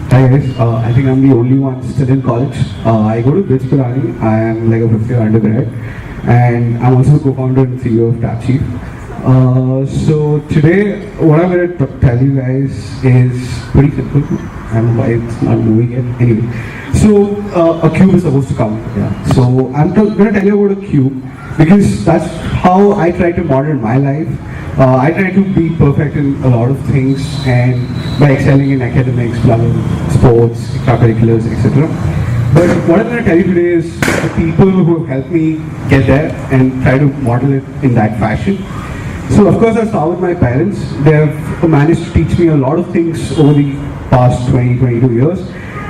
Hi guys, I think I'm the only one still in college. I go to BITS Pilani. I am like a fifth year undergrad, and I'm also the co-founder and CEO of TapChief. So today, what I'm going to tell you guys is pretty simple. I don't know why it's not moving yet. Anyway, so a cube is supposed to come. Yeah. So I'm going to tell you about a cube because that's how I try to model my life. I try to be perfect in a lot of things, and by excelling in academics, plumbing, sports, extracurriculars, etc. But what I'm going to tell you today is the people who have helped me get there and try to model it in that fashion. So of course I'll start with my parents. They have managed to teach me a lot of things over the past 22 years,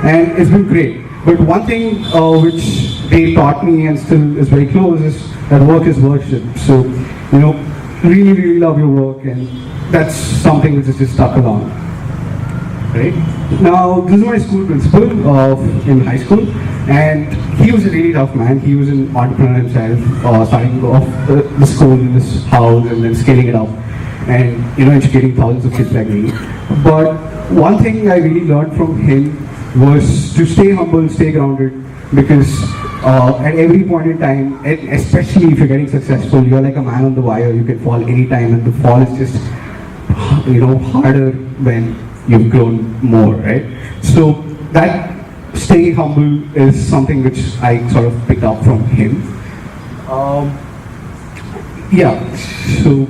and it's been great. But one thing which they taught me and still is very close is that work is worship. So, really love your work, and that's something which is just stuck along. Right? Now, this is my school principal in high school, and he was a really tough man. He was an entrepreneur himself, starting off the school in this house and then scaling it up, and educating thousands of kids like me. But one thing I really learned from him was to stay humble, stay grounded, because at every point in time, and especially if you're getting successful, you're like a man on the wire. You can fall anytime, and the fall is just harder when you've grown more, right? So that staying humble is something which I sort of picked up from him. So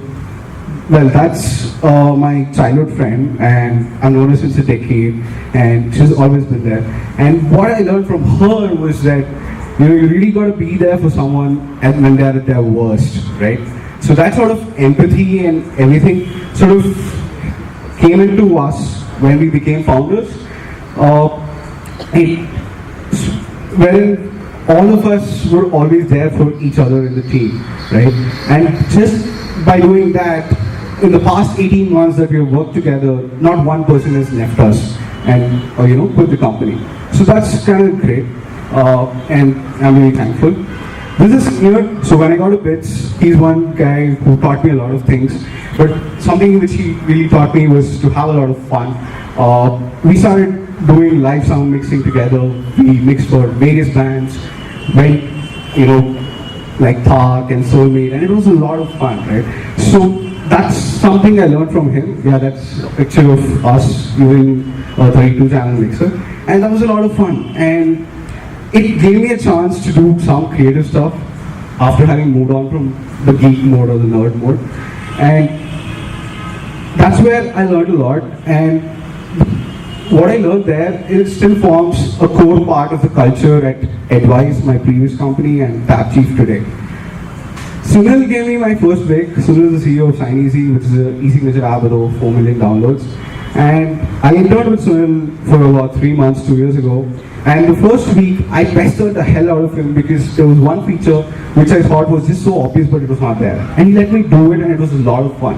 that's my childhood friend, and I've known her since a decade, and she's always been there. And what I learned from her was that you really got to be there for someone when they're at their worst, right? So that sort of empathy and everything sort of came into us when we became founders. Wherein all of us were always there for each other in the team, right? And just by doing that, in the past 18 months that we have worked together, not one person has left us and quit the company. So that's kind of great, and I'm really thankful. This is Neer. So when I got to BITS, he's one guy who taught me a lot of things. But something which he really taught me was to have a lot of fun. We started doing live sound mixing together. We mixed for various bands, went like Thark and Soulmate, and it was a lot of fun, right? So that's something I learned from him. Yeah, that's a picture of us using a 32 channel mixer, and that was a lot of fun. And it gave me a chance to do some creative stuff after having moved on from the geek mode or the nerd mode. And that's where I learned a lot. And what I learned there, it still forms a core part of the culture at Advice, my previous company, and TapChief today. Sunil gave me my first break. Sunil is the CEO of SignEasy, which is an e-signature app with over 4 million downloads. And I interned with Sunil for about 3 months, 2 years ago. And the first week, I pestered the hell out of him because there was one feature which I thought was just so obvious, but it was not there. And he let me do it, and it was a lot of fun.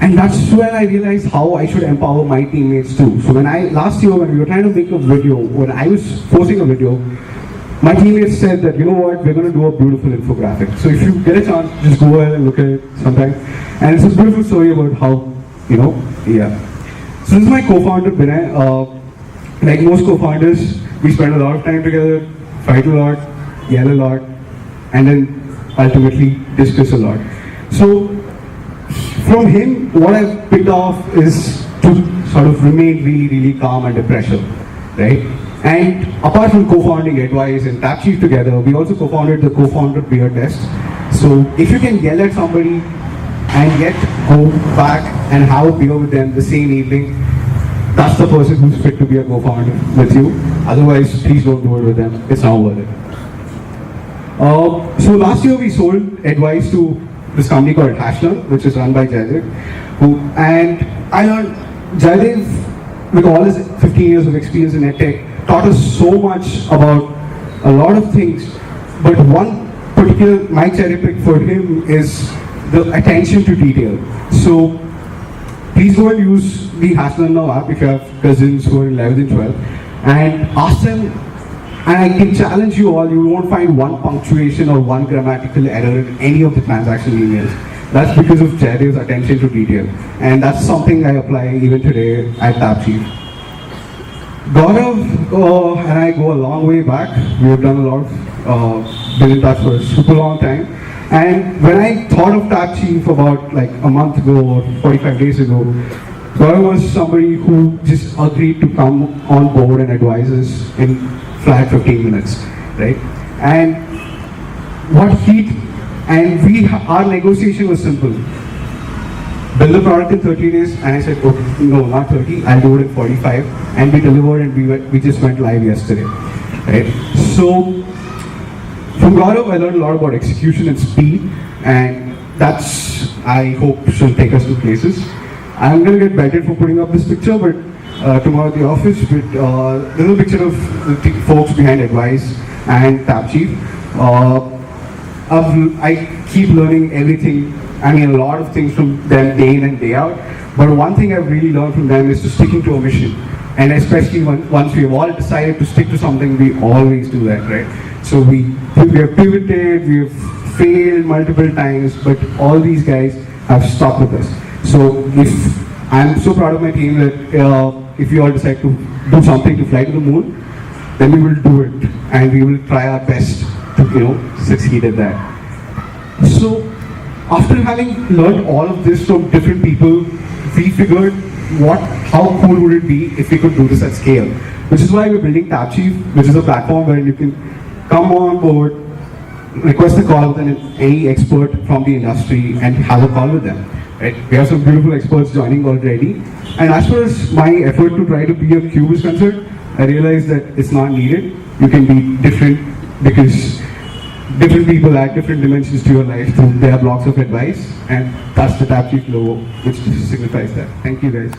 And that's when I realized how I should empower my teammates too. So last year when we were trying to make a video, when I was forcing a video, my teammates said that, we're going to do a beautiful infographic. So if you get a chance, just go ahead and look at it sometime. And it's a beautiful story about how, So this is my co-founder, Binay. Like most co-founders, we spend a lot of time together, fight a lot, yell a lot, and then ultimately discuss a lot. So from him, what I've picked off is to sort of remain really calm under pressure, right? And apart from co-founding Advice and TapChief together, we also co-founded the co-founder beer test. So if you can yell at somebody and yet go back and have a beer with them the same evening, that's the person who's fit to be a co-founder with you. Otherwise, please don't do it with them. It's not worth it. So last year we sold Advice to this company called Hashlearn, which is run by Jaidev. And I learned Jaidev, with all his 15 years of experience in EdTech, taught us so much about a lot of things. But one particular my cherry pick for him is the attention to detail. So please go and use the Hashlearn Now app if you have cousins who are in 11th and 12th, and ask them, and I can challenge you all, you won't find one punctuation or one grammatical error in any of the transaction emails. That's because of Jaidev's attention to detail, and that's something I apply even today at TapChief. Gaurav and I go a long way back. We have done a lot of, been in touch for a super long time. And when I thought of Tap Chief about like a month ago or 45 days ago, Gaurav was somebody who just agreed to come on board and advise us in flat 15 minutes, right? And what he, and our negotiation was simple. Build the product in 30 days, and I said, oh, no, not 30, I'll do it in 45. And we delivered, and we just went live yesterday, right? So, from Gaurav, I learned a lot about execution and speed, and that's, I hope, should take us to places. I'm going to get batted for putting up this picture, but tomorrow at the office, with this is a picture of the folks behind Advice and Tap Chief. I keep learning everything, I mean a lot of things from them day in and day out, but one thing I've really learned from them is to sticking to a mission. And especially once we've all decided to stick to something, we always do that, right? So we have pivoted, we have failed multiple times, but all these guys have stuck with us. So I'm so proud of my team that if we all decide to do something to fly to the moon, then we will do it, and we will try our best to succeed at that. So after having learned all of this from different people, we figured how cool would it be if we could do this at scale, which is why we're building Tap Chief, which is a platform where you can come on board, request a call with any expert from the industry and have a call with them. Right? We have some beautiful experts joining already. And as far as my effort to try to be a cube is concerned, I realized that it's not needed. You can be different because different people add different dimensions to your life through their blocks of advice, and that's the Tap Chief logo, which signifies that. Thank you guys.